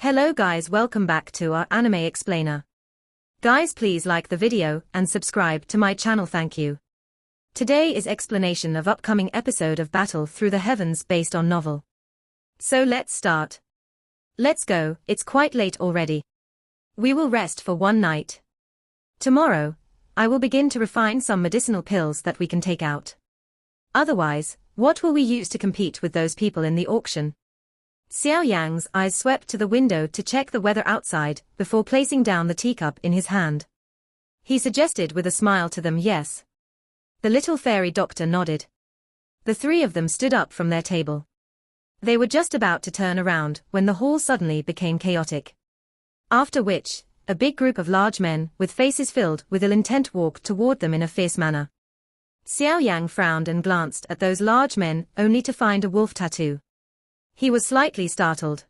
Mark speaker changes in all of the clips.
Speaker 1: Hello guys, welcome back to our anime explainer. Guys, please like the video and subscribe to my channel, thank you. Today is explanation of upcoming episode of Battle Through the Heavens based on novel. So let's start. Let's go, it's quite late already. We will rest for one night. Tomorrow, I will begin to refine some medicinal pills that we can take out. Otherwise, what will we use to compete with those people in the auction? Xiao Yan's eyes swept to the window to check the weather outside, before placing down the teacup in his hand. He suggested with a smile to them, yes. The little fairy doctor nodded. The three of them stood up from their table. They were just about to turn around when the hall suddenly became chaotic. After which, a big group of large men, with faces filled with ill intent, walked toward them in a fierce manner. Xiao Yan frowned and glanced at those large men, only to find a wolf tattoo. He was slightly startled.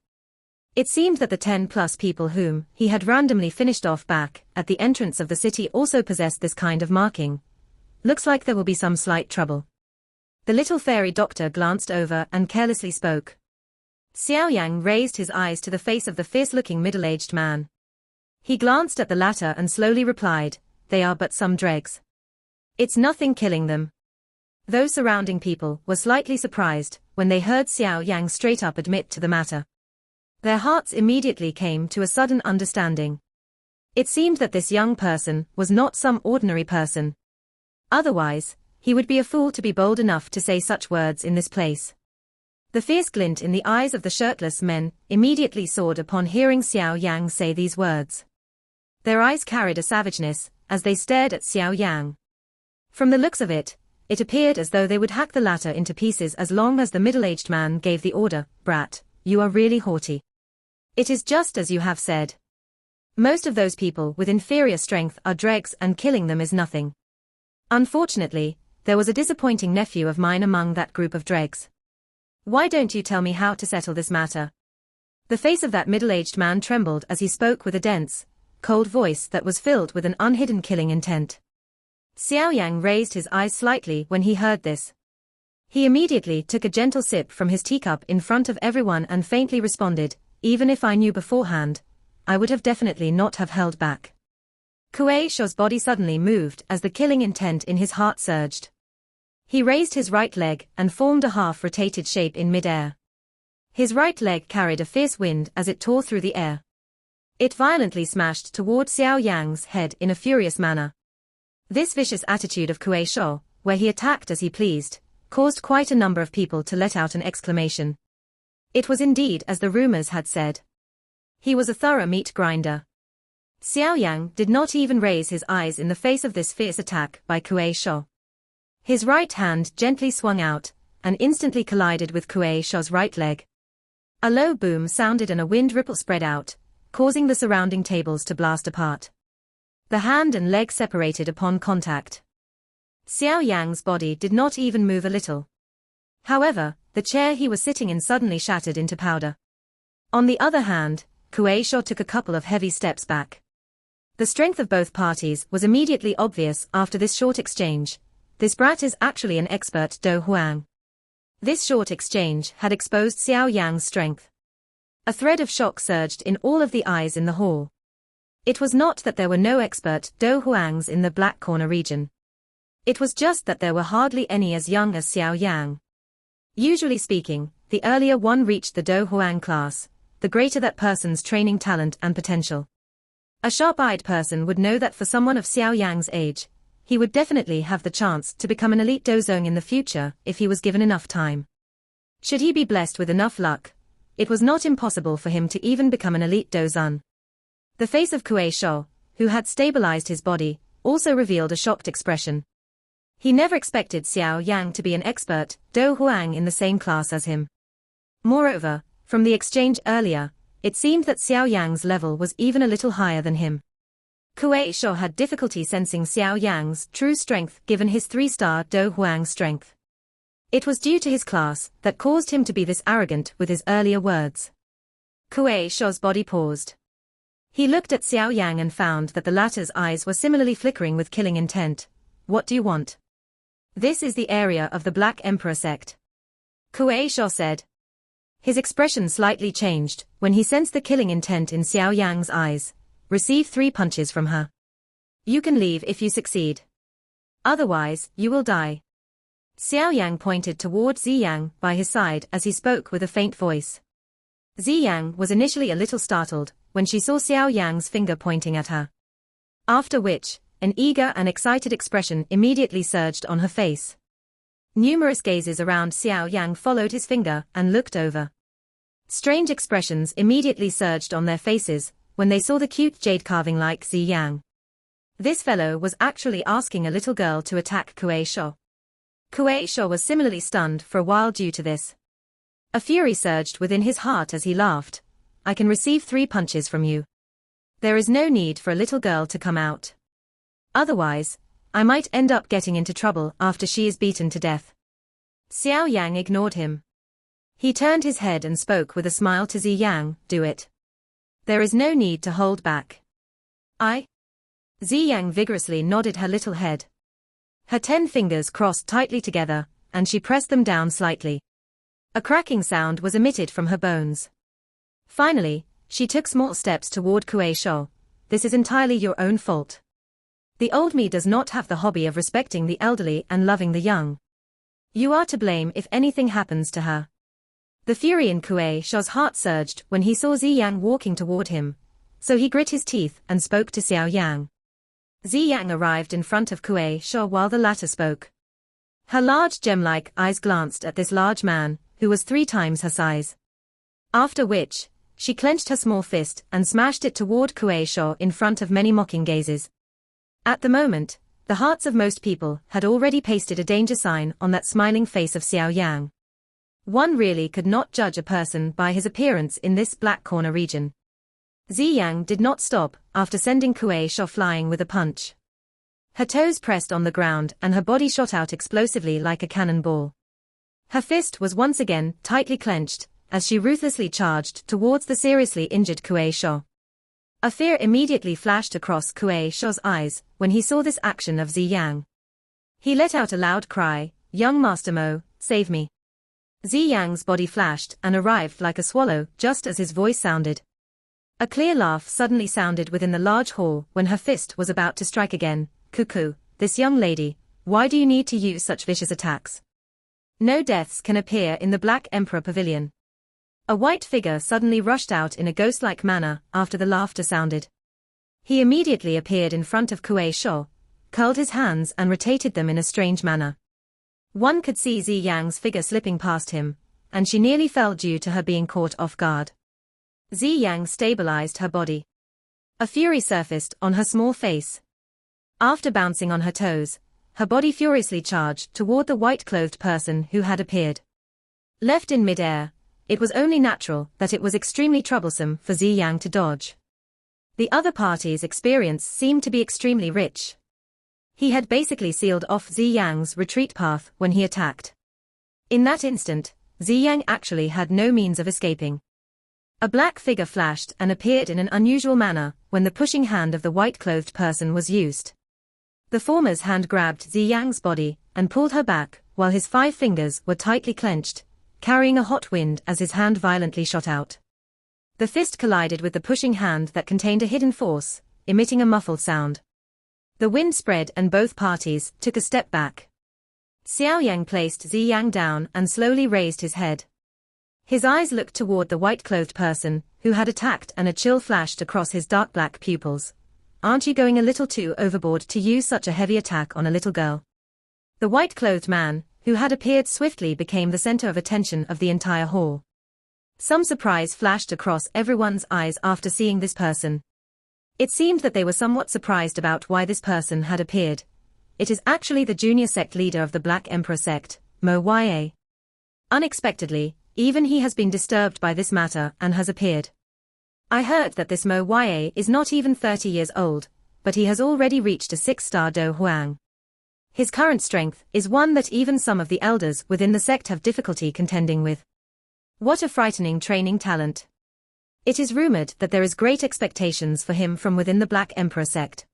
Speaker 1: It seemed that the 10+ people whom he had randomly finished off back at the entrance of the city also possessed this kind of marking. Looks like there will be some slight trouble. The little fairy doctor glanced over and carelessly spoke. Xiao Yan raised his eyes to the face of the fierce-looking middle-aged man. He glanced at the latter and slowly replied, "They are but some dregs. It's nothing killing them." Those surrounding people were slightly surprised when they heard Xiao Yang straight up admit to the matter. Their hearts immediately came to a sudden understanding. It seemed that this young person was not some ordinary person. Otherwise, he would be a fool to be bold enough to say such words in this place. The fierce glint in the eyes of the shirtless men immediately soared upon hearing Xiao Yang say these words. Their eyes carried a savageness as they stared at Xiao Yang. From the looks of it, it appeared as though they would hack the latter into pieces as long as the middle-aged man gave the order. "Brat, you are really haughty. It is just as you have said. Most of those people with inferior strength are dregs, and killing them is nothing. Unfortunately, there was a disappointing nephew of mine among that group of dregs. Why don't you tell me how to settle this matter?" The face of that middle-aged man trembled as he spoke with a dense, cold voice that was filled with an unhidden killing intent. Xiao Yang raised his eyes slightly when he heard this. He immediately took a gentle sip from his teacup in front of everyone and faintly responded, "Even if I knew beforehand, I would have definitely not have held back." Kuei Sho's body suddenly moved as the killing intent in his heart surged. He raised his right leg and formed a half-rotated shape in mid-air. His right leg carried a fierce wind as it tore through the air. It violently smashed toward Xiao Yang's head in a furious manner. This vicious attitude of Kuei Sho, where he attacked as he pleased, caused quite a number of people to let out an exclamation. It was indeed as the rumors had said. He was a thorough meat grinder. Xiao Yang did not even raise his eyes in the face of this fierce attack by Kuei Sho. His right hand gently swung out, and instantly collided with Kuei Sho's right leg. A low boom sounded and a wind ripple spread out, causing the surrounding tables to blast apart. The hand and leg separated upon contact. Xiao Yang's body did not even move a little. However, the chair he was sitting in suddenly shattered into powder. On the other hand, Kuei Sho took a couple of heavy steps back. The strength of both parties was immediately obvious after this short exchange. This brat is actually an expert Do Huang. This short exchange had exposed Xiao Yang's strength. A thread of shock surged in all of the eyes in the hall. It was not that there were no expert Do Huangs in the Black Corner region. It was just that there were hardly any as young as Xiao Yang. Usually speaking, the earlier one reached the Do Huang class, the greater that person's training talent and potential. A sharp-eyed person would know that for someone of Xiao Yang's age, he would definitely have the chance to become an elite dozong in the future if he was given enough time. Should he be blessed with enough luck, it was not impossible for him to even become an elite dozun. The face of Kuei Sho, who had stabilized his body, also revealed a shocked expression. He never expected Xiao Yang to be an expert Do Huang in the same class as him. Moreover, from the exchange earlier, it seemed that Xiao Yang's level was even a little higher than him. Kuei Sho had difficulty sensing Xiao Yang's true strength given his 3-star Do Huang strength. It was due to his class that caused him to be this arrogant with his earlier words. Kuei Sho's body paused. He looked at Xiao Yang and found that the latter's eyes were similarly flickering with killing intent. "What do you want?" "This is the area of the Black Emperor sect," Kuei Sho said. His expression slightly changed when he sensed the killing intent in Xiao Yang's eyes. Receive 3 punches from her. You can leave if you succeed. Otherwise, you will die. Xiao Yang pointed toward Ziyang by his side as he spoke with a faint voice. Ziyang was initially a little startled when she saw Xiao Yang's finger pointing at her. After which, an eager and excited expression immediately surged on her face. Numerous gazes around Xiao Yang followed his finger and looked over. Strange expressions immediately surged on their faces when they saw the cute jade carving like Ziyang. This fellow was actually asking a little girl to attack Kuei Shou. Kuei Shou was similarly stunned for a while due to this. A fury surged within his heart as he laughed. I can receive 3 punches from you. There is no need for a little girl to come out. Otherwise, I might end up getting into trouble after she is beaten to death. Xiao Yang ignored him. He turned his head and spoke with a smile to Ziyang, do it. There is no need to hold back. Ziyang vigorously nodded her little head. Her 10 fingers crossed tightly together, and she pressed them down slightly. A cracking sound was emitted from her bones. Finally, she took small steps toward Kuei Shou. This is entirely your own fault. The old me does not have the hobby of respecting the elderly and loving the young. You are to blame if anything happens to her. The fury in Kuei Shou's heart surged when he saw Ziyang walking toward him, so he grit his teeth and spoke to Xiao Yang. Ziyang arrived in front of Kuei Shou while the latter spoke. Her large gem-like eyes glanced at this large man, who was 3 times her size. After which, she clenched her small fist and smashed it toward Kuei Shou in front of many mocking gazes. At the moment, the hearts of most people had already pasted a danger sign on that smiling face of Xiao Yang. One really could not judge a person by his appearance in this black corner region. Ziyang did not stop after sending Kuei Shou flying with a punch. Her toes pressed on the ground and her body shot out explosively like a cannonball. Her fist was once again tightly clenched as she ruthlessly charged towards the seriously injured Kuei Shou. A fear immediately flashed across Kuei Shou's eyes when he saw this action of Ziyang. He let out a loud cry, "Young Master Mo, save me." Ziyang's body flashed and arrived like a swallow just as his voice sounded. A clear laugh suddenly sounded within the large hall when her fist was about to strike again. "Cuckoo, this young lady, why do you need to use such vicious attacks? No deaths can appear in the Black Emperor Pavilion." A white figure suddenly rushed out in a ghost-like manner after the laughter sounded. He immediately appeared in front of Kuei Shou, curled his hands and rotated them in a strange manner. One could see Ziyang's figure slipping past him, and she nearly fell due to her being caught off guard. Ziyang stabilized her body. A fury surfaced on her small face. After bouncing on her toes, her body furiously charged toward the white-clothed person who had appeared. Left in mid-air, it was only natural that it was extremely troublesome for Ziyang to dodge. The other party's experience seemed to be extremely rich. He had basically sealed off Ziyang's retreat path when he attacked. In that instant, Ziyang actually had no means of escaping. A black figure flashed and appeared in an unusual manner when the pushing hand of the white-clothed person was used. The former's hand grabbed Ziyang's body and pulled her back, while his 5 fingers were tightly clenched, carrying a hot wind as his hand violently shot out. The fist collided with the pushing hand that contained a hidden force, emitting a muffled sound. The wind spread and both parties took a step back. Xiao Yang placed Ziyang down and slowly raised his head. His eyes looked toward the white-clothed person who had attacked and a chill flashed across his dark black pupils. "Aren't you going a little too overboard to use such a heavy attack on a little girl?" The white-clothed man, who had appeared swiftly, became the center of attention of the entire hall. Some surprise flashed across everyone's eyes after seeing this person. It seemed that they were somewhat surprised about why this person had appeared. It is actually the junior sect leader of the Black Emperor sect, Mo Ya. Unexpectedly, even he has been disturbed by this matter and has appeared. I heard that this Mo Ya is not even 30 years old, but he has already reached a 6-star Do Huang. His current strength is one that even some of the elders within the sect have difficulty contending with. What a frightening training talent. It is rumored that there is great expectations for him from within the Black Emperor sect.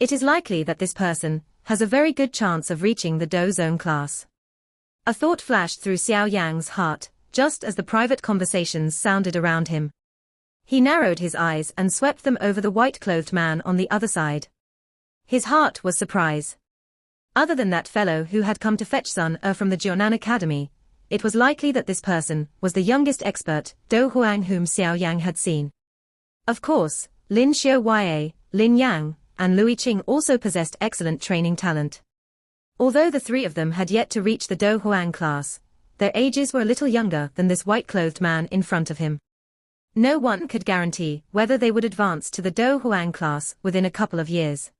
Speaker 1: It is likely that this person has a very good chance of reaching the Do Zone class. A thought flashed through Xiao Yang's heart, just as the private conversations sounded around him. He narrowed his eyes and swept them over the white-clothed man on the other side. His heart was surprise. Other than that fellow who had come to fetch Sun from the Jiunan Academy, it was likely that this person was the youngest expert, Do Huang, whom Xiao Yang had seen. Of course, Lin Xiao, Lin Yang, and Lui Qing also possessed excellent training talent. Although the three of them had yet to reach the Do Huang class, their ages were a little younger than this white-clothed man in front of him. No one could guarantee whether they would advance to the Do Huang class within a couple of years.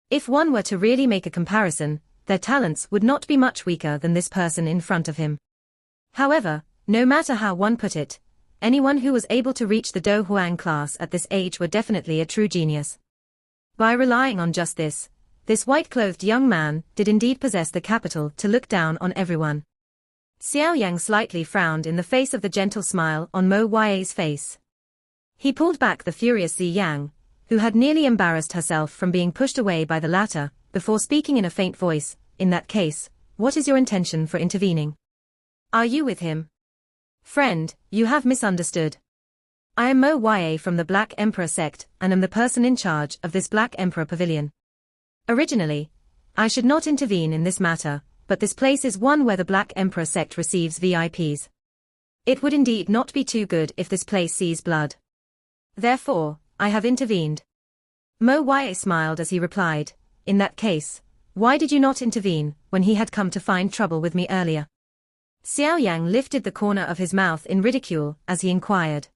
Speaker 1: If one were to really make a comparison, their talents would not be much weaker than this person in front of him. However, no matter how one put it, anyone who was able to reach the Do Huang class at this age were definitely a true genius. By relying on just this white-clothed young man did indeed possess the capital to look down on everyone. Xiao Yang slightly frowned in the face of the gentle smile on Mo Yai's face. He pulled back the furious Zi Yang, who had nearly embarrassed herself from being pushed away by the latter, before speaking in a faint voice, "In that case, what is your intention for intervening? Are you with him?" "Friend, you have misunderstood. I am Mo Yai from the Black Emperor sect and am the person in charge of this Black Emperor pavilion. Originally, I should not intervene in this matter, but this place is one where the Black Emperor sect receives VIPs. It would indeed not be too good if this place sees blood. Therefore, I have intervened." Mo Yai smiled as he replied, "In that case, why did you not intervene when he had come to find trouble with me earlier?" Xiao Yang lifted the corner of his mouth in ridicule as he inquired.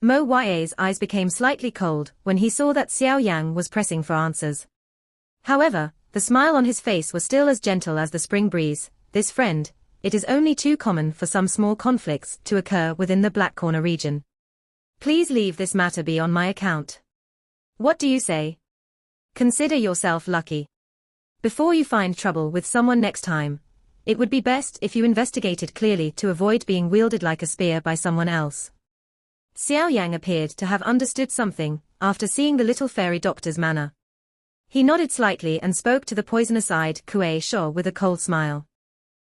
Speaker 1: Mo Yai's eyes became slightly cold when he saw that Xiao Yang was pressing for answers. However, the smile on his face was still as gentle as the spring breeze. "This friend, it is only too common for some small conflicts to occur within the Black Corner region. Please leave this matter be on my account. What do you say? Consider yourself lucky. Before you find trouble with someone next time, it would be best if you investigated clearly to avoid being wielded like a spear by someone else." Xiao Yang appeared to have understood something after seeing the little fairy doctor's manner. He nodded slightly and spoke to the poisonous-eyed Kuei Shou with a cold smile.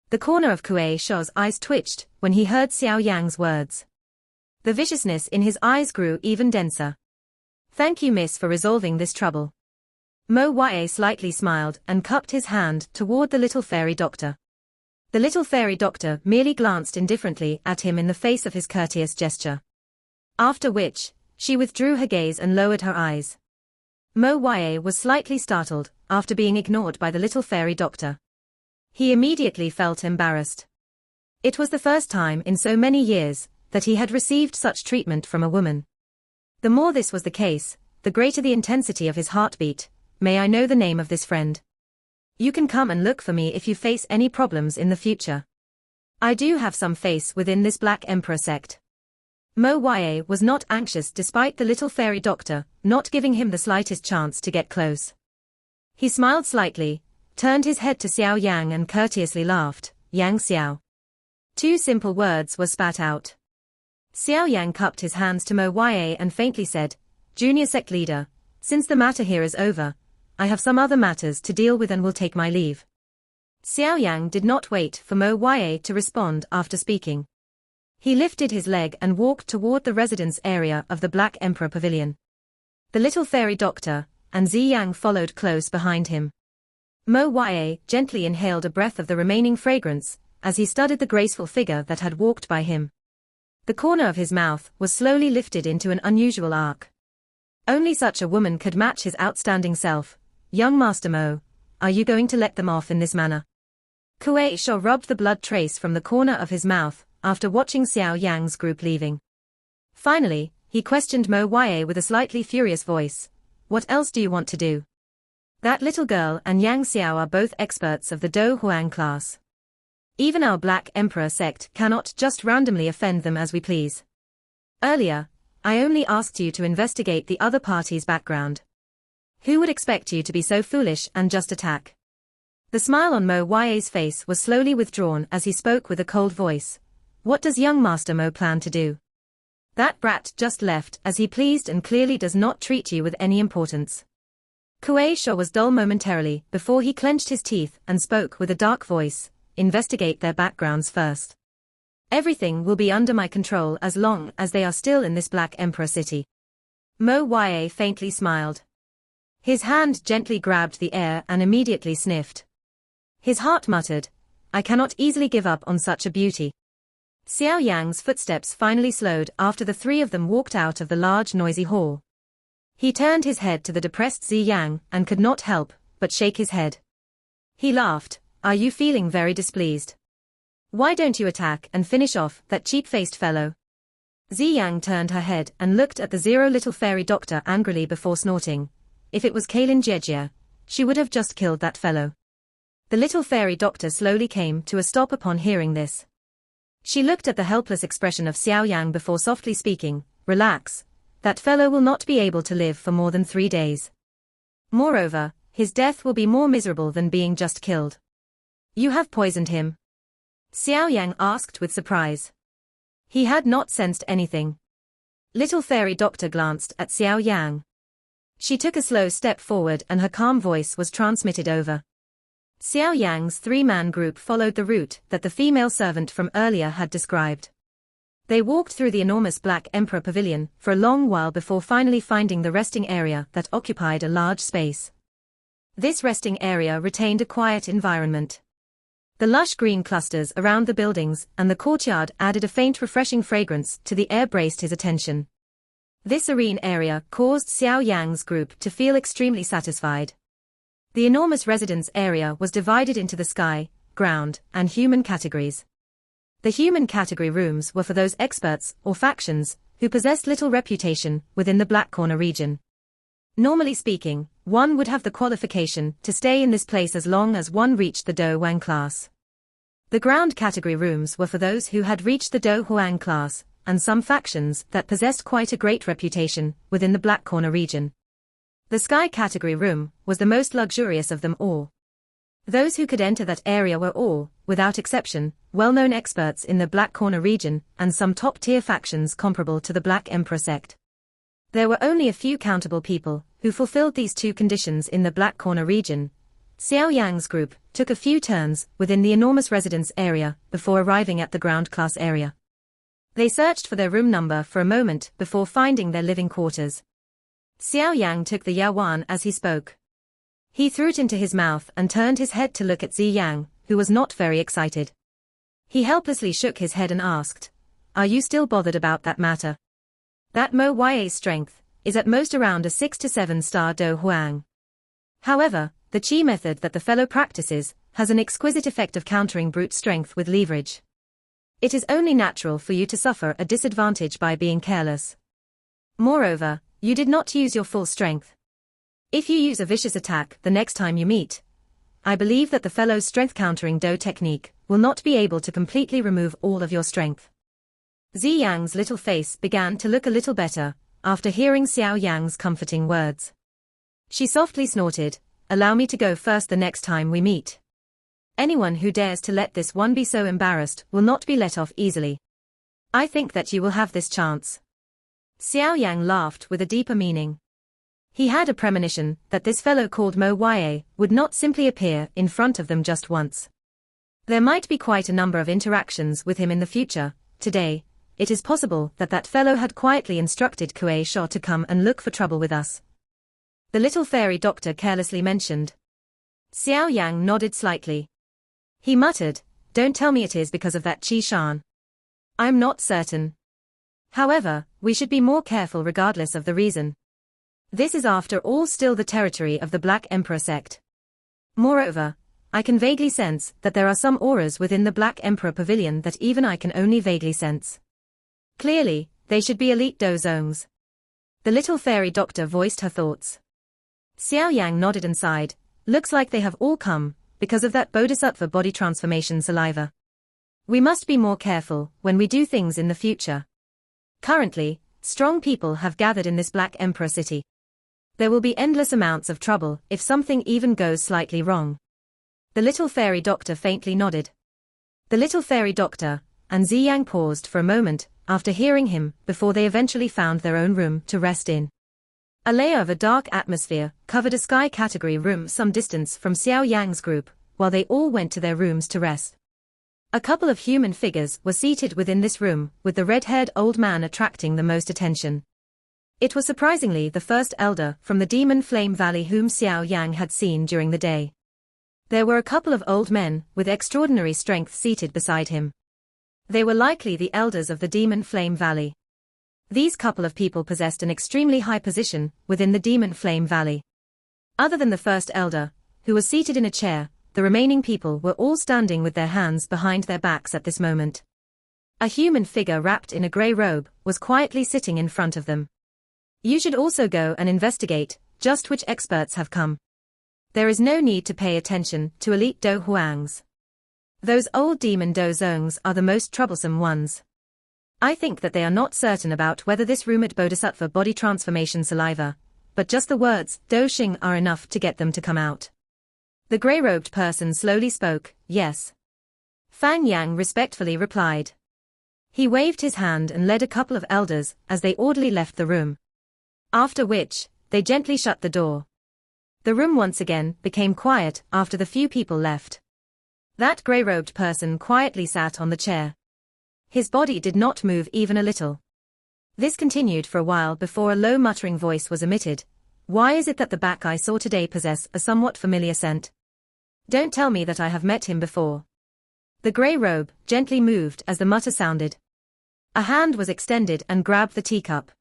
Speaker 1: The corner of Kuei Shou's eyes twitched when he heard Xiao Yang's words. The viciousness in his eyes grew even denser. "Thank you, miss, for resolving this trouble." Mo Yai slightly smiled and cupped his hand toward the little fairy doctor. The little fairy doctor merely glanced indifferently at him in the face of his courteous gesture. After which, she withdrew her gaze and lowered her eyes. Mo Yai was slightly startled after being ignored by the little fairy doctor. He immediately felt embarrassed. It was the first time in so many years that he had received such treatment from a woman. The more this was the case, the greater the intensity of his heartbeat. "May I know the name of this friend? You can come and look for me if you face any problems in the future. I do have some face within this Black Emperor sect." Mo Yai was not anxious despite the little fairy doctor not giving him the slightest chance to get close. He smiled slightly, turned his head to Xiao Yang and courteously laughed. "Yang Xiao." Two simple words were spat out. Xiao Yang cupped his hands to Mo Yai and faintly said, "Junior sect leader, since the matter here is over, I have some other matters to deal with and will take my leave." Xiao Yang did not wait for Mo Yai to respond after speaking. He lifted his leg and walked toward the residence area of the Black Emperor Pavilion. The little fairy doctor and Zi Yang followed close behind him. Mo Yai gently inhaled a breath of the remaining fragrance as he studied the graceful figure that had walked by him. The corner of his mouth was slowly lifted into an unusual arc. Only such a woman could match his outstanding self. "Young Master Mo, are you going to let them off in this manner?" Kuei Shou rubbed the blood trace from the corner of his mouth after watching Xiao Yang's group leaving. Finally, he questioned Mo Yai with a slightly furious voice. "What else do you want to do? That little girl and Yang Xiao are both experts of the Do Huang class. Even our Black Emperor sect cannot just randomly offend them as we please. Earlier, I only asked you to investigate the other party's background. Who would expect you to be so foolish and just attack?" The smile on Mo Yai's face was slowly withdrawn as he spoke with a cold voice. "What does young Master Mo plan to do? That brat just left as he pleased and clearly does not treat you with any importance." Kuei Shou was dull momentarily before he clenched his teeth and spoke with a dark voice. "Investigate their backgrounds first. Everything will be under my control as long as they are still in this Black Emperor city. Mo Ya faintly smiled. His hand gently grabbed the air and immediately sniffed. His heart muttered, I cannot easily give up on such a beauty. Xiao Yan's footsteps finally slowed after the three of them walked out of the large noisy hall. He turned his head to the depressed Zi Yang and could not help but shake his head. He laughed, Are you feeling very displeased? Why don't you attack and finish off that cheap-faced fellow? Zi Yang turned her head and looked at the zero little fairy doctor angrily before snorting. If it was Kailin Jejia, she would have just killed that fellow. The little fairy doctor slowly came to a stop upon hearing this. She looked at the helpless expression of Xiao Yang before softly speaking, Relax, that fellow will not be able to live for more than 3 days. Moreover, his death will be more miserable than being just killed. You have poisoned him? Xiao Yang asked with surprise. He had not sensed anything. Little fairy doctor glanced at Xiao Yang. She took a slow step forward and her calm voice was transmitted over. Xiao Yang's 3-man group followed the route that the female servant from earlier had described. They walked through the enormous Black Emperor pavilion for a long while before finally finding the resting area that occupied a large space. This resting area retained a quiet environment. The lush green clusters around the buildings and the courtyard added a faint refreshing fragrance to the air braced his attention. This serene area caused Xiao Yang's group to feel extremely satisfied. The enormous residence area was divided into the sky, ground, and human categories. The human category rooms were for those experts or factions who possessed little reputation within the Black Corner region. Normally speaking, one would have the qualification to stay in this place as long as one reached the Do Huang class. The ground category rooms were for those who had reached the Do Huang class, and some factions that possessed quite a great reputation within the Black Corner region. The sky category room was the most luxurious of them all. Those who could enter that area were all, without exception, well-known experts in the Black Corner region and some top-tier factions comparable to the Black Emperor sect. There were only a few countable people who fulfilled these two conditions in the Black Corner region. Xiao Yang's group took a few turns within the enormous residence area before arriving at the ground class area. They searched for their room number for a moment before finding their living quarters. Xiao Yang took the yaoan as he spoke. He threw it into his mouth and turned his head to look at Zi Yang, who was not very excited. He helplessly shook his head and asked, Are you still bothered about that matter? That Mo Ya's strength is at most around a 6 to 7 star Do Huang. However, the Qi method that the fellow practices has an exquisite effect of countering brute strength with leverage. It is only natural for you to suffer a disadvantage by being careless. Moreover, you did not use your full strength. If you use a vicious attack the next time you meet, I believe that the fellow's strength countering Do technique will not be able to completely remove all of your strength. Zi Yang's little face began to look a little better after hearing Xiao Yang's comforting words. She softly snorted, Allow me to go first the next time we meet. Anyone who dares to let this one be so embarrassed will not be let off easily. I think that you will have this chance. Xiao Yang laughed with a deeper meaning. He had a premonition that this fellow called Mo Ya would not simply appear in front of them just once. There might be quite a number of interactions with him in the future. Today, it is possible that that fellow had quietly instructed Kuei Sha to come and look for trouble with us. The little fairy doctor carelessly mentioned. Xiao Yang nodded slightly. He muttered, Don't tell me it is because of that Qi Shan. I'm not certain. However, we should be more careful regardless of the reason. This is after all still the territory of the Black Emperor sect. Moreover, I can vaguely sense that there are some auras within the Black Emperor pavilion that even I can only vaguely sense. Clearly, they should be elite dozongs. The little fairy doctor voiced her thoughts. Xiao Yang nodded and sighed, Looks like they have all come because of that bodhisattva body transformation saliva. We must be more careful when we do things in the future. Currently, strong people have gathered in this Black Emperor city. There will be endless amounts of trouble if something even goes slightly wrong. The little fairy doctor faintly nodded. The little fairy doctor and Zi Yang paused for a moment after hearing him before they eventually found their own room to rest in. A layer of a dark atmosphere covered a sky category room some distance from Xiao Yang's group, while they all went to their rooms to rest. A couple of human figures were seated within this room, with the red-haired old man attracting the most attention. It was surprisingly the first elder from the Demon Flame Valley whom Xiao Yan had seen during the day. There were a couple of old men with extraordinary strength seated beside him. They were likely the elders of the Demon Flame Valley. These couple of people possessed an extremely high position within the Demon Flame Valley. Other than the first elder, who was seated in a chair, the remaining people were all standing with their hands behind their backs at this moment. A human figure wrapped in a grey robe was quietly sitting in front of them. You should also go and investigate just which experts have come. There is no need to pay attention to elite Do Huangs. Those old demon Do Zongs are the most troublesome ones. I think that they are not certain about whether this rumored bodhisattva body transformation saliva, but just the words Do Xing are enough to get them to come out. The grey-robed person slowly spoke, yes. Fang Yang respectfully replied. He waved his hand and led a couple of elders as they orderly left the room. After which, they gently shut the door. The room once again became quiet after the few people left. That grey-robed person quietly sat on the chair. His body did not move even a little. This continued for a while before a low muttering voice was emitted. Why is it that the back I saw today possess a somewhat familiar scent? Don't tell me that I have met him before. The grey robe gently moved as the mutter sounded. A hand was extended and grabbed the teacup.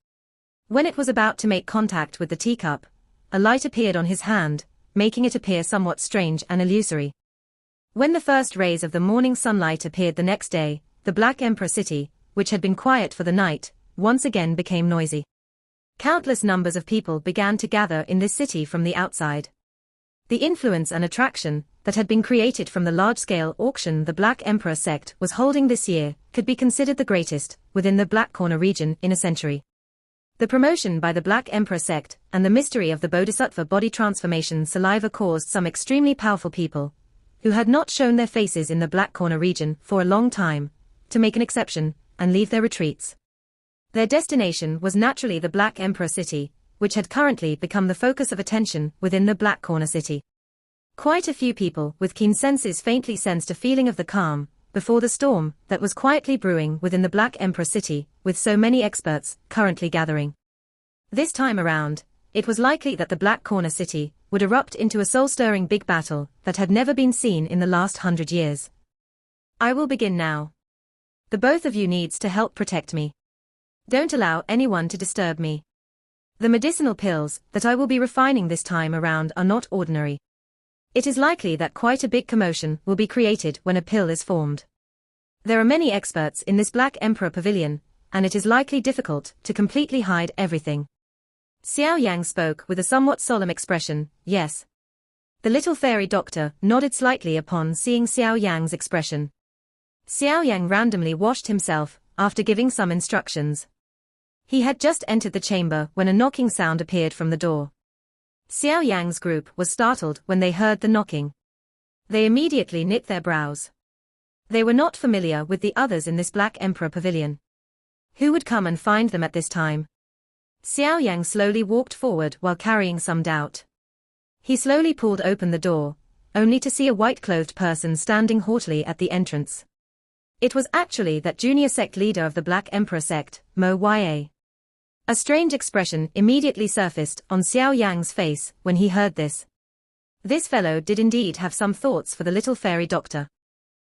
Speaker 1: When it was about to make contact with the teacup, a light appeared on his hand, making it appear somewhat strange and illusory. When the first rays of the morning sunlight appeared the next day, the Black Emperor city, which had been quiet for the night, once again became noisy. Countless numbers of people began to gather in this city from the outside. The influence and attraction that had been created from the large-scale auction the Black Emperor sect was holding this year could be considered the greatest within the Black Corner region in a century. The promotion by the Black Emperor sect and the mystery of the Bodhisattva body transformation saliva caused some extremely powerful people, who had not shown their faces in the Black Corner region for a long time, to make an exception and leave their retreats. Their destination was naturally the Black Emperor city, which had currently become the focus of attention within the Black Corner city. Quite a few people with keen senses faintly sensed a feeling of the calm before the storm that was quietly brewing within the Black Emperor city, with so many experts currently gathering. This time around, it was likely that the Black Corner city would erupt into a soul-stirring big battle that had never been seen in the last 100 years. I will begin now. The both of you needs to help protect me. Don't allow anyone to disturb me. The medicinal pills that I will be refining this time around are not ordinary. It is likely that quite a big commotion will be created when a pill is formed. There are many experts in this Black Emperor pavilion, and it is likely difficult to completely hide everything. Xiao Yang spoke with a somewhat solemn expression, yes. The little fairy doctor nodded slightly upon seeing Xiao Yang's expression. Xiao Yang randomly washed himself after giving some instructions. He had just entered the chamber when a knocking sound appeared from the door. Xiao Yang's group was startled when they heard the knocking. They immediately knit their brows. They were not familiar with the others in this Black Emperor pavilion. Who would come and find them at this time? Xiao Yang slowly walked forward while carrying some doubt. He slowly pulled open the door, only to see a white-clothed person standing haughtily at the entrance. It was actually that junior sect leader of the Black Emperor sect, Mo Ya. A strange expression immediately surfaced on Xiao Yang's face when he heard this. This fellow did indeed have some thoughts for the little fairy doctor.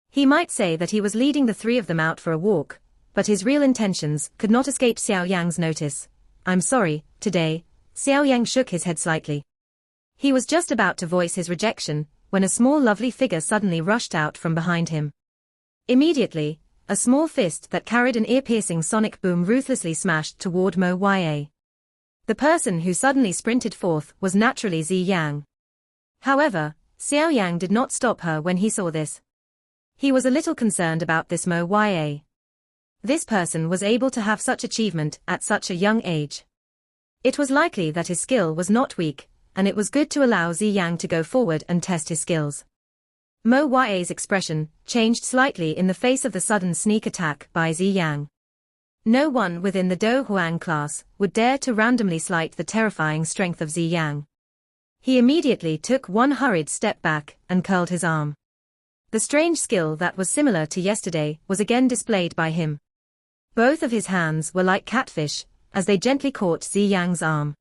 Speaker 1: He might say that he was leading the three of them out for a walk, but his real intentions could not escape Xiao Yang's notice. I'm sorry, today. Xiao Yang shook his head slightly. He was just about to voice his rejection, when a small lovely figure suddenly rushed out from behind him. Immediately, a small fist that carried an ear-piercing sonic boom ruthlessly smashed toward Mo Ya. The person who suddenly sprinted forth was naturally Zi Yang. However, Xiao Yang did not stop her when he saw this. He was a little concerned about this Mo Ya. This person was able to have such achievement at such a young age. It was likely that his skill was not weak, and it was good to allow Zi Yang to go forward and test his skills. Mo Ya's expression changed slightly in the face of the sudden sneak attack by Zi Yang. No one within the Do Huang class would dare to randomly slight the terrifying strength of Zi Yang. He immediately took one hurried step back and curled his arm. The strange skill that was similar to yesterday was again displayed by him. Both of his hands were like catfish, as they gently caught Zi Yang's arm.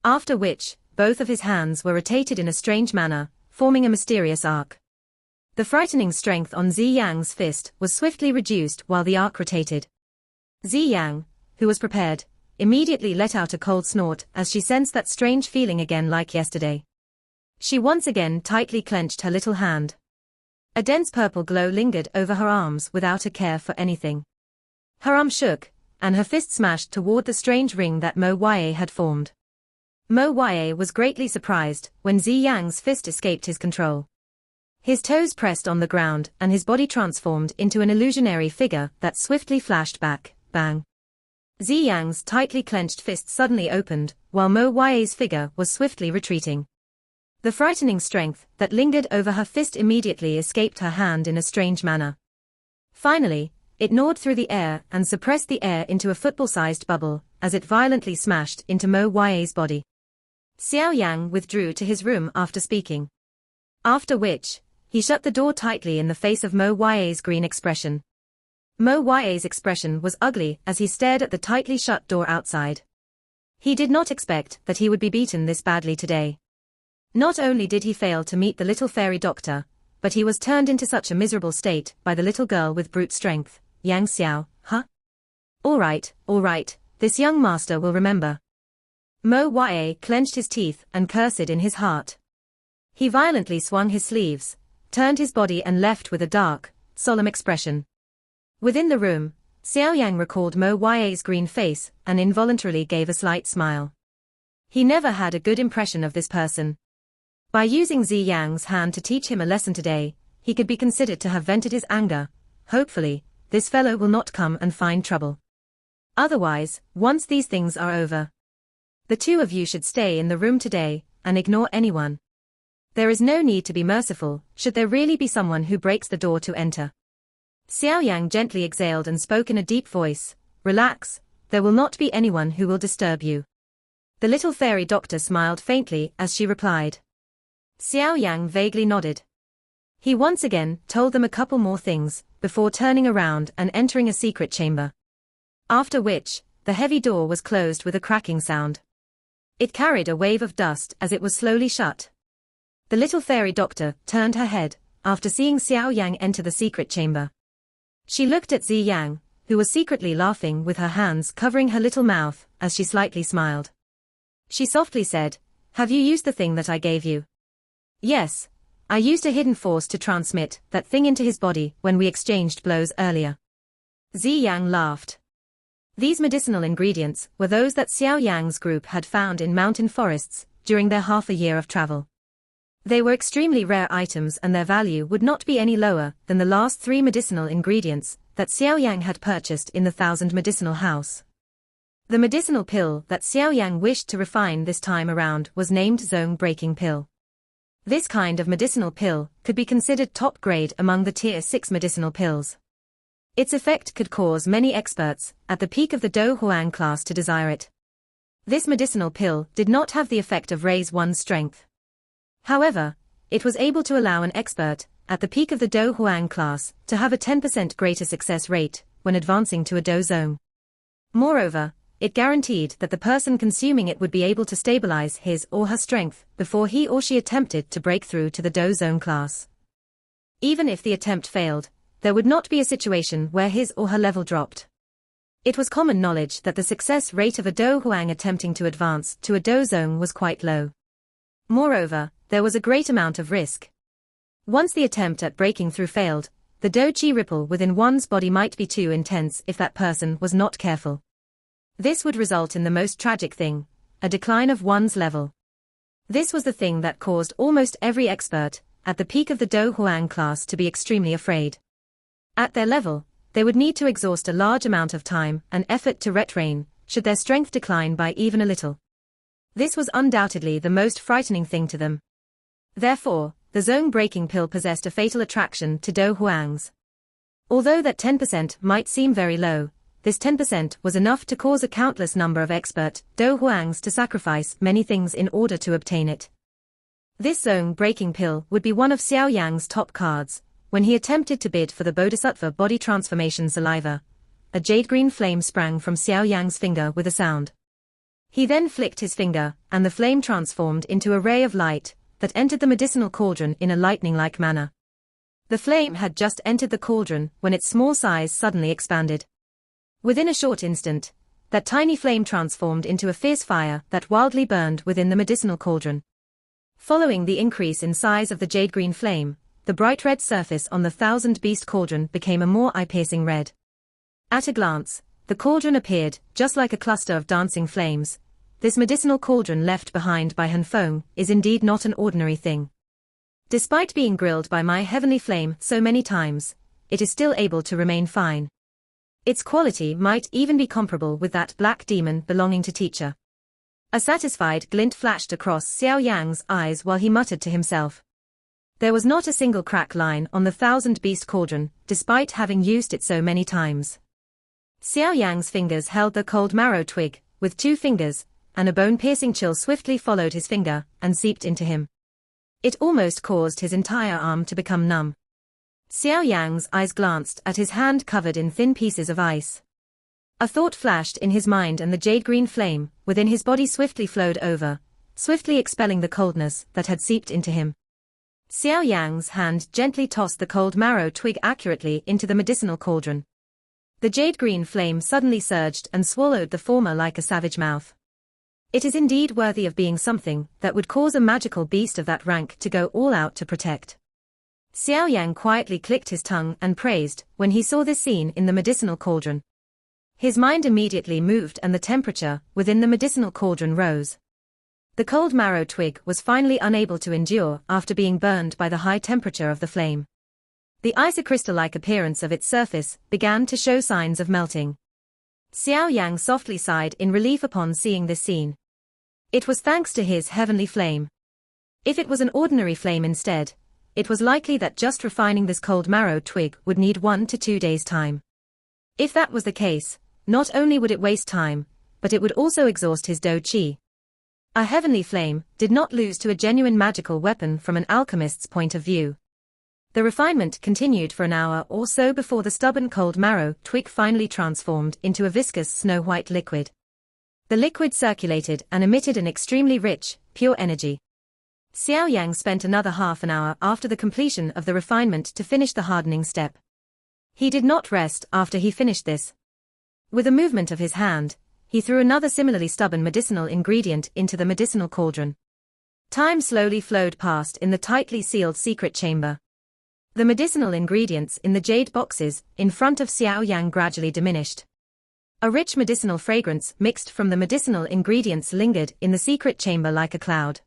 Speaker 1: After which, both of his hands were rotated in a strange manner, forming a mysterious arc. The frightening strength on Zi Yang's fist was swiftly reduced while the arc rotated. Zi Yang, who was prepared, immediately let out a cold snort as she sensed that strange feeling again like yesterday. She once again tightly clenched her little hand. A dense purple glow lingered over her arms without a care for anything. Her arm shook, and her fist smashed toward the strange ring that Mo Ye had formed. Mo Ye was greatly surprised when Zi Yang's fist escaped his control. His toes pressed on the ground and his body transformed into an illusionary figure that swiftly flashed back, bang. Zi Yang's tightly clenched fist suddenly opened, while Mo Ye's figure was swiftly retreating. The frightening strength that lingered over her fist immediately escaped her hand in a strange manner. Finally, it gnawed through the air and suppressed the air into a football-sized bubble, as it violently smashed into Mo Ye's body. Xiao Yan withdrew to his room after speaking. After which, he shut the door tightly in the face of Mo Ye's green expression. Mo Ye's expression was ugly as he stared at the tightly shut door outside. He did not expect that he would be beaten this badly today. Not only did he fail to meet the little fairy doctor, but he was turned into such a miserable state by the little girl with brute strength, Yang Xiao, huh? All right, this young master will remember. Mo Ye clenched his teeth and cursed in his heart. He violently swung his sleeves, turned his body and left with a dark, solemn expression. Within the room, Xiao Yang recalled Mo Ye's green face and involuntarily gave a slight smile. He never had a good impression of this person. By using Zi Yang's hand to teach him a lesson today, he could be considered to have vented his anger. Hopefully, this fellow will not come and find trouble. Otherwise, once these things are over, the two of you should stay in the room today and ignore anyone. There is no need to be merciful, should there really be someone who breaks the door to enter. Xiao Yang gently exhaled and spoke in a deep voice, "Relax, there will not be anyone who will disturb you." The little fairy doctor smiled faintly as she replied. Xiao Yang vaguely nodded. He once again told them a couple more things, before turning around and entering a secret chamber. After which, the heavy door was closed with a cracking sound. It carried a wave of dust as it was slowly shut. The little fairy doctor turned her head, after seeing Xiao Yang enter the secret chamber. She looked at Zi Yang, who was secretly laughing with her hands covering her little mouth, as she slightly smiled. She softly said, "Have you used the thing that I gave you?" "Yes, I used a hidden force to transmit that thing into his body when we exchanged blows earlier." Zi Yang laughed. These medicinal ingredients were those that Xiao Yang's group had found in mountain forests during their half a year of travel. They were extremely rare items and their value would not be any lower than the last 3 medicinal ingredients that Xiao Yang had purchased in the 1,000 medicinal house. The medicinal pill that Xiao Yang wished to refine this time around was named zone-breaking pill. This kind of medicinal pill could be considered top grade among the tier 6 medicinal pills. Its effect could cause many experts at the peak of the Do Huang class to desire it. This medicinal pill did not have the effect of raise one's strength. However, it was able to allow an expert at the peak of the Do Huang class to have a 10% greater success rate when advancing to a Do zone. Moreover, it guaranteed that the person consuming it would be able to stabilize his or her strength before he or she attempted to break through to the Do zone class. Even if the attempt failed, there would not be a situation where his or her level dropped. It was common knowledge that the success rate of a Do Huang attempting to advance to a Do zone was quite low. Moreover, there was a great amount of risk. Once the attempt at breaking through failed, the Do Chi ripple within one's body might be too intense if that person was not careful. This would result in the most tragic thing, a decline of one's level. This was the thing that caused almost every expert at the peak of the Do Huang class to be extremely afraid. At their level, they would need to exhaust a large amount of time and effort to retrain, should their strength decline by even a little. This was undoubtedly the most frightening thing to them. Therefore, the zone-breaking pill possessed a fatal attraction to Do Huangs. Although that 10% might seem very low, this 10% was enough to cause a countless number of expert Do Huangs to sacrifice many things in order to obtain it. This zone-breaking pill would be one of Xiao Yang's top cards, when he attempted to bid for the Bodhisattva body transformation saliva, a jade-green flame sprang from Xiao Yang's finger with a sound. He then flicked his finger, and the flame transformed into a ray of light that entered the medicinal cauldron in a lightning-like manner. The flame had just entered the cauldron when its small size suddenly expanded. Within a short instant, that tiny flame transformed into a fierce fire that wildly burned within the medicinal cauldron. Following the increase in size of the jade-green flame, the bright red surface on the thousand-beast cauldron became a more eye-piercing red. At a glance, the cauldron appeared just like a cluster of dancing flames. This medicinal cauldron left behind by Han Feng is indeed not an ordinary thing. Despite being grilled by my heavenly flame so many times, it is still able to remain fine. Its quality might even be comparable with that black demon belonging to Teacher. A satisfied glint flashed across Xiao Yang's eyes while he muttered to himself. There was not a single crack line on the thousand-beast cauldron, despite having used it so many times. Xiao Yang's fingers held the cold marrow twig, with 2 fingers, and a bone-piercing chill swiftly followed his finger and seeped into him. It almost caused his entire arm to become numb. Xiao Yang's eyes glanced at his hand covered in thin pieces of ice. A thought flashed in his mind and the jade-green flame within his body swiftly flowed over, swiftly expelling the coldness that had seeped into him. Xiao Yang's hand gently tossed the cold marrow twig accurately into the medicinal cauldron. The jade-green flame suddenly surged and swallowed the former like a savage mouth. It is indeed worthy of being something that would cause a magical beast of that rank to go all out to protect. Xiao Yan quietly clicked his tongue and praised when he saw this scene in the medicinal cauldron. His mind immediately moved and the temperature within the medicinal cauldron rose. The cold marrow twig was finally unable to endure after being burned by the high temperature of the flame. The isocrystal-like appearance of its surface began to show signs of melting. Xiao Yang softly sighed in relief upon seeing this scene. It was thanks to his heavenly flame. If it was an ordinary flame instead, it was likely that just refining this cold marrow twig would need 1 to 2 days' time. If that was the case, not only would it waste time, but it would also exhaust his do qi. A heavenly flame did not lose to a genuine magical weapon from an alchemist's point of view. The refinement continued for an hour or so before the stubborn cold marrow twig finally transformed into a viscous snow-white liquid. The liquid circulated and emitted an extremely rich, pure energy. Xiao Yang spent another half an hour after the completion of the refinement to finish the hardening step. He did not rest after he finished this. With a movement of his hand, he threw another similarly stubborn medicinal ingredient into the medicinal cauldron. Time slowly flowed past in the tightly sealed secret chamber. The medicinal ingredients in the jade boxes in front of Xiao Yang gradually diminished. A rich medicinal fragrance mixed from the medicinal ingredients lingered in the secret chamber like a cloud.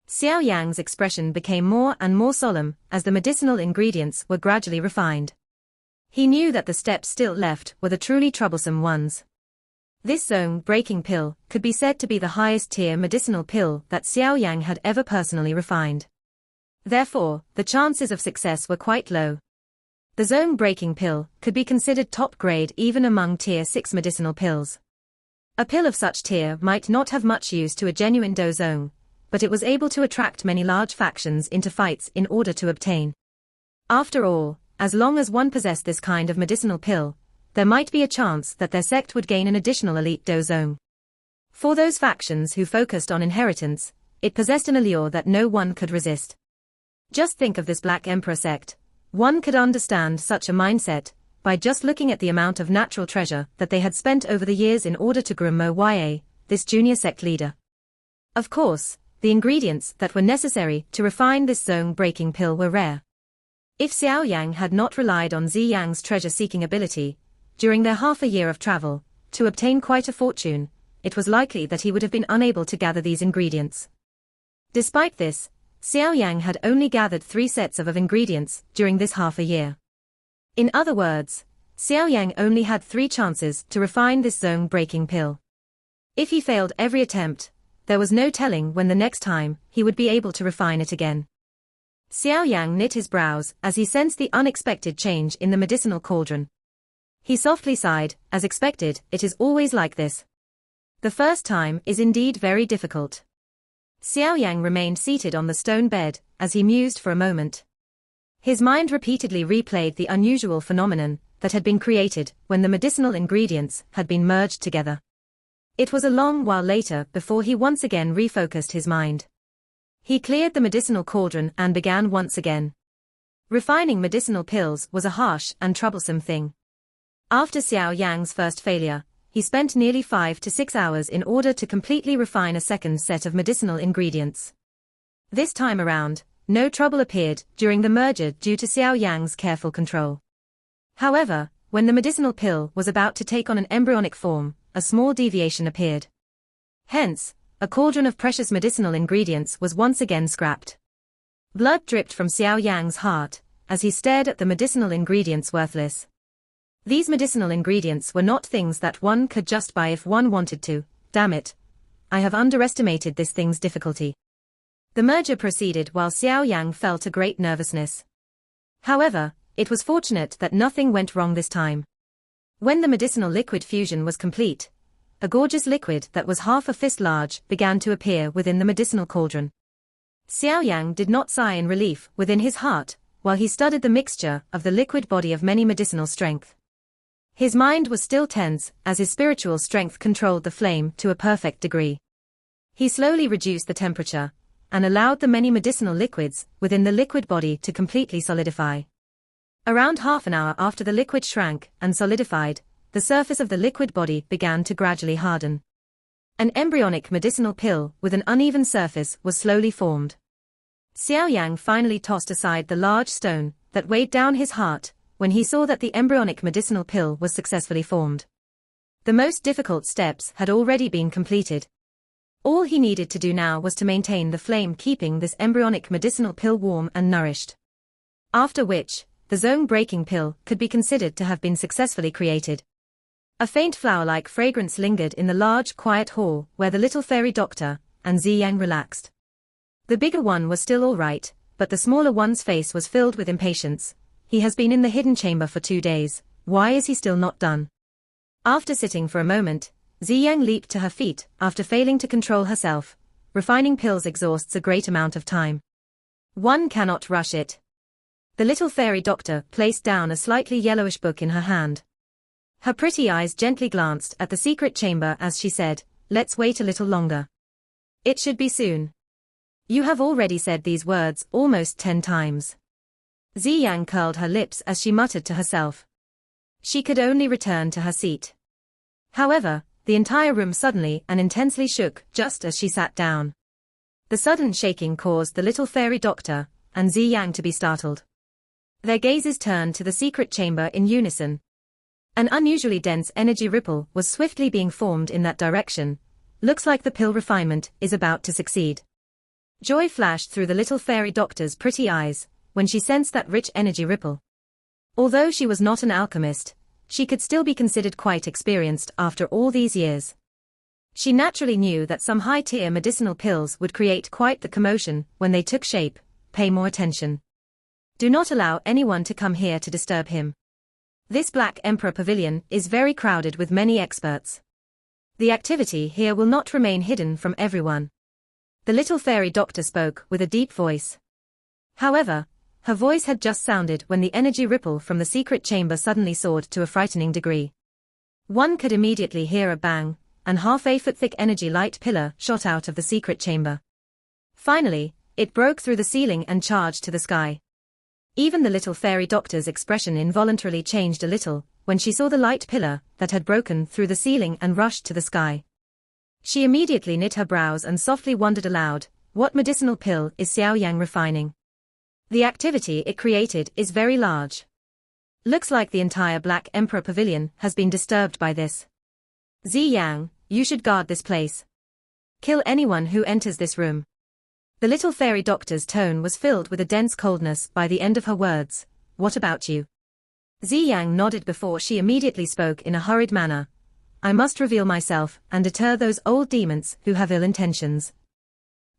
Speaker 1: Xiao Yang's expression became more and more solemn as the medicinal ingredients were gradually refined. He knew that the steps still left were the truly troublesome ones. This zone-breaking pill could be said to be the highest-tier medicinal pill that Xiao Yang had ever personally refined. Therefore, the chances of success were quite low. The zone-breaking pill could be considered top-grade even among Tier 6 medicinal pills. A pill of such tier might not have much use to a genuine do zone, but it was able to attract many large factions into fights in order to obtain. After all, as long as one possessed this kind of medicinal pill, there might be a chance that their sect would gain an additional elite do zone. For those factions who focused on inheritance, it possessed an allure that no one could resist. Just think of this Black Emperor sect. One could understand such a mindset by just looking at the amount of natural treasure that they had spent over the years in order to groom Mo Ya, this junior sect leader. Of course, the ingredients that were necessary to refine this zone-breaking pill were rare. If Xiao Yang had not relied on Zi Yang's treasure-seeking ability, during their half a year of travel, to obtain quite a fortune, it was likely that he would have been unable to gather these ingredients. Despite this, Xiao Yang had only gathered 3 sets of ingredients during this half a year. In other words, Xiao Yang only had 3 chances to refine this zone-breaking pill. If he failed every attempt, there was no telling when the next time he would be able to refine it again. Xiao Yang knit his brows as he sensed the unexpected change in the medicinal cauldron. He softly sighed, as expected, it is always like this. The first time is indeed very difficult. Xiao Yang remained seated on the stone bed as he mused for a moment. His mind repeatedly replayed the unusual phenomenon that had been created when the medicinal ingredients had been merged together. It was a long while later before he once again refocused his mind. He cleared the medicinal cauldron and began once again. Refining medicinal pills was a harsh and troublesome thing. After Xiao Yang's first failure, he spent nearly 5 to 6 hours in order to completely refine a second set of medicinal ingredients. This time around, no trouble appeared during the merger due to Xiao Yang's careful control. However, when the medicinal pill was about to take on an embryonic form, a small deviation appeared. Hence, a cauldron of precious medicinal ingredients was once again scrapped. Blood dripped from Xiao Yang's heart as he stared at the medicinal ingredients worthless. These medicinal ingredients were not things that one could just buy if one wanted to. Damn it. I have underestimated this thing's difficulty. The merger proceeded while Xiao Yang felt a great nervousness. However, it was fortunate that nothing went wrong this time. When the medicinal liquid fusion was complete, a gorgeous liquid that was half a fist large began to appear within the medicinal cauldron. Xiao Yang did not sigh in relief within his heart while he studied the mixture of the liquid body of many medicinal strength. His mind was still tense as his spiritual strength controlled the flame to a perfect degree. He slowly reduced the temperature and allowed the many medicinal liquids within the liquid body to completely solidify. Around half an hour after the liquid shrank and solidified, the surface of the liquid body began to gradually harden. An embryonic medicinal pill with an uneven surface was slowly formed. Xiao Yang finally tossed aside the large stone that weighed down his heart when he saw that the embryonic medicinal pill was successfully formed. The most difficult steps had already been completed. All he needed to do now was to maintain the flame, keeping this embryonic medicinal pill warm and nourished. After which, the zone-breaking pill could be considered to have been successfully created. A faint flower-like fragrance lingered in the large, quiet hall where the little fairy doctor and Xiao Yan relaxed. The bigger one was still all right, but the smaller one's face was filled with impatience. He has been in the hidden chamber for 2 days, why is he still not done? After sitting for a moment, Xiao Yan leaped to her feet after failing to control herself. Refining pills exhausts a great amount of time. One cannot rush it. The little fairy doctor placed down a slightly yellowish book in her hand. Her pretty eyes gently glanced at the secret chamber as she said, "Let's wait a little longer. It should be soon." "You have already said these words almost 10 times. Xiao Yan curled her lips as she muttered to herself. She could only return to her seat. However, the entire room suddenly and intensely shook just as she sat down. The sudden shaking caused the little fairy doctor and Xiao Yan to be startled. Their gazes turned to the secret chamber in unison. An unusually dense energy ripple was swiftly being formed in that direction. Looks like the pill refinement is about to succeed. Joy flashed through the little fairy doctor's pretty eyes when she sensed that rich energy ripple. Although she was not an alchemist, she could still be considered quite experienced after all these years. She naturally knew that some high-tier medicinal pills would create quite the commotion when they took shape. Pay more attention. Do not allow anyone to come here to disturb him. This Black Emperor Pavilion is very crowded with many experts. The activity here will not remain hidden from everyone. The little fairy doctor spoke with a deep voice. However, her voice had just sounded when the energy ripple from the secret chamber suddenly soared to a frightening degree. One could immediately hear a bang, and half a foot thick energy light pillar shot out of the secret chamber. Finally, it broke through the ceiling and charged to the sky. Even the little fairy doctor's expression involuntarily changed a little when she saw the light pillar that had broken through the ceiling and rushed to the sky. She immediately knit her brows and softly wondered aloud, what medicinal pill is Xiao Yang refining? The activity it created is very large. Looks like the entire Black Emperor Pavilion has been disturbed by this. Xiao Yang, you should guard this place. Kill anyone who enters this room. The little fairy doctor's tone was filled with a dense coldness by the end of her words. What about you? Xiao Yang nodded before she immediately spoke in a hurried manner. I must reveal myself and deter those old demons who have ill intentions.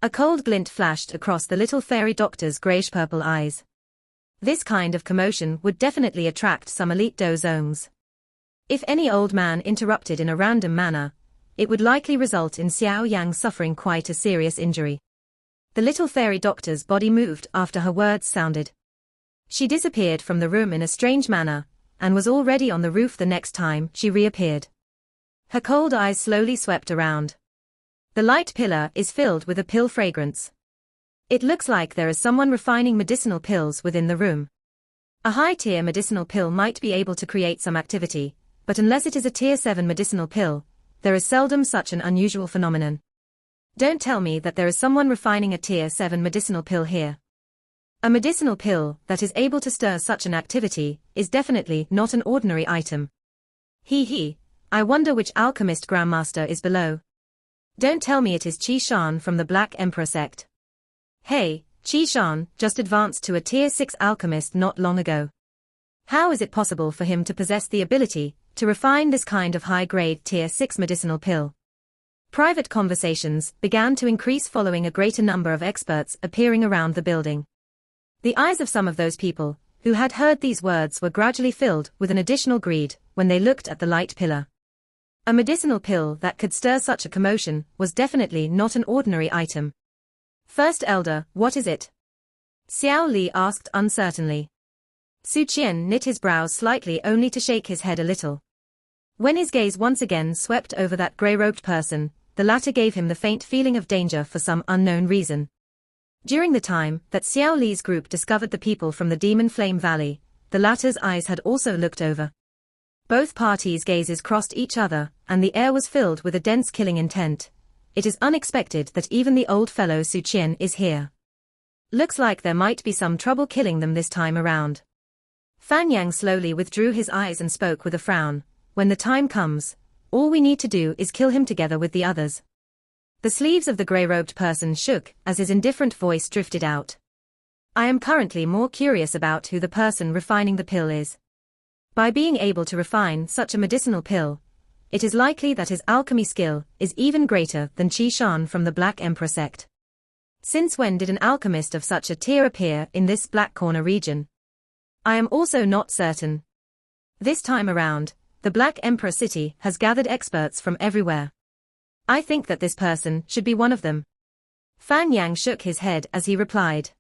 Speaker 1: A cold glint flashed across the little fairy doctor's grayish-purple eyes. This kind of commotion would definitely attract some elite dozongs. If any old man interrupted in a random manner, it would likely result in Xiao Yang suffering quite a serious injury. The little fairy doctor's body moved after her words sounded. She disappeared from the room in a strange manner, and was already on the roof the next time she reappeared. Her cold eyes slowly swept around. The light pillar is filled with a pill fragrance. It looks like there is someone refining medicinal pills within the room. A high-tier medicinal pill might be able to create some activity, but unless it is a tier 7 medicinal pill, there is seldom such an unusual phenomenon. Don't tell me that there is someone refining a tier 7 medicinal pill here. A medicinal pill that is able to stir such an activity is definitely not an ordinary item. I wonder which alchemist grandmaster is below. Don't tell me it is Xiao Yan from the Black Emperor sect. Hey, Xiao Yan just advanced to a tier 6 alchemist not long ago. How is it possible for him to possess the ability to refine this kind of high-grade tier 6 medicinal pill? Private conversations began to increase following a greater number of experts appearing around the building. The eyes of some of those people who had heard these words were gradually filled with an additional greed when they looked at the light pillar. A medicinal pill that could stir such a commotion was definitely not an ordinary item. First Elder, what is it? Xiao Li asked uncertainly. Su Qian knit his brows slightly only to shake his head a little. When his gaze once again swept over that grey-robed person, the latter gave him the faint feeling of danger for some unknown reason. During the time that Xiao Li's group discovered the people from the Demon Flame Valley, the latter's eyes had also looked over. Both parties' gazes crossed each other, and the air was filled with a dense killing intent. It is unexpected that even the old fellow Su Qian is here. Looks like there might be some trouble killing them this time around. Fan Yang slowly withdrew his eyes and spoke with a frown. When the time comes, all we need to do is kill him together with the others. The sleeves of the grey-robed person shook as his indifferent voice drifted out. I am currently more curious about who the person refining the pill is. By being able to refine such a medicinal pill, it is likely that his alchemy skill is even greater than Xiao Yan from the Black Emperor sect. Since when did an alchemist of such a tier appear in this Black Corner region? I am also not certain. This time around, the Black Emperor city has gathered experts from everywhere. I think that this person should be one of them. Fan Yang shook his head as he replied.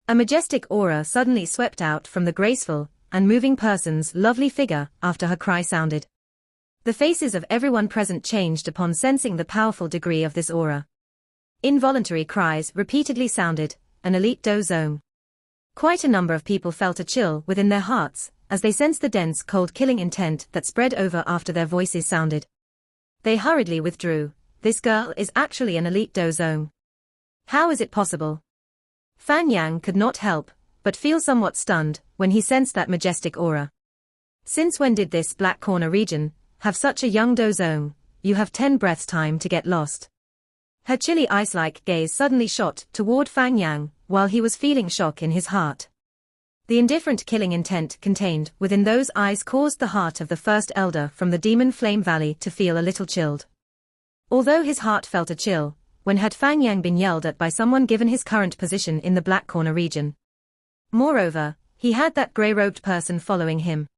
Speaker 1: A majestic aura suddenly swept out from the graceful and moving person's lovely figure after her cry sounded. The faces of everyone present changed upon sensing the powerful degree of this aura. Involuntary cries repeatedly sounded, an elite dozong. Quite a number of people felt a chill within their hearts, as they sensed the dense cold killing intent that spread over after their voices sounded. They hurriedly withdrew. This girl is actually an elite dozong. How is it possible? Fan Yang could not help but feel somewhat stunned when he sensed that majestic aura. Since when did this Black Corner region have such a young dozong? You have 10 breaths time to get lost. Her chilly ice-like gaze suddenly shot toward Fan Yang, while he was feeling shock in his heart. The indifferent killing intent contained within those eyes caused the heart of the first elder from the Demon Flame Valley to feel a little chilled. Although his heart felt a chill, when had Fan Yang been yelled at by someone given his current position in the Black Corner region? Moreover, he had that grey-robed person following him.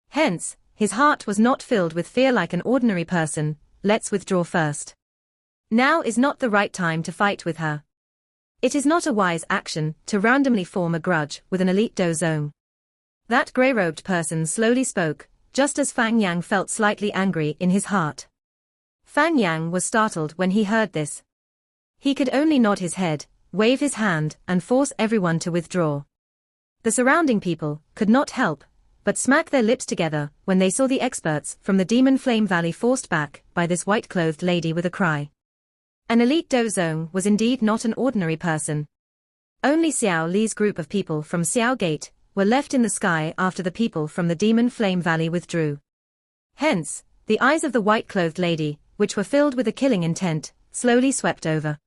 Speaker 1: Hence, his heart was not filled with fear like an ordinary person. Let's withdraw first. Now is not the right time to fight with her. It is not a wise action to randomly form a grudge with an elite dozong. That grey-robed person slowly spoke, just as Fan Yang felt slightly angry in his heart. Fan Yang was startled when he heard this. He could only nod his head, wave his hand, and force everyone to withdraw. The surrounding people could not help but smack their lips together when they saw the experts from the Demon Flame Valley forced back by this white-clothed lady with a cry. An elite dozong was indeed not an ordinary person. Only Xiao Li's group of people from Xiao Gate were left in the sky after the people from the Demon Flame Valley withdrew. Hence, the eyes of the white-clothed lady, which were filled with a killing intent, slowly swept over.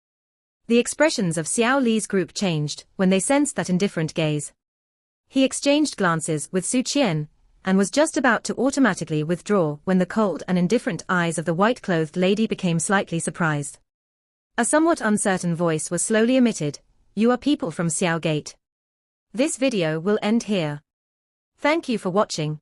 Speaker 1: The expressions of Xiao Li's group changed when they sensed that indifferent gaze. He exchanged glances with Su Qian, and was just about to automatically withdraw when the cold and indifferent eyes of the white-clothed lady became slightly surprised. A somewhat uncertain voice was slowly emitted. You are people from Xiao Gate. This video will end here. Thank you for watching.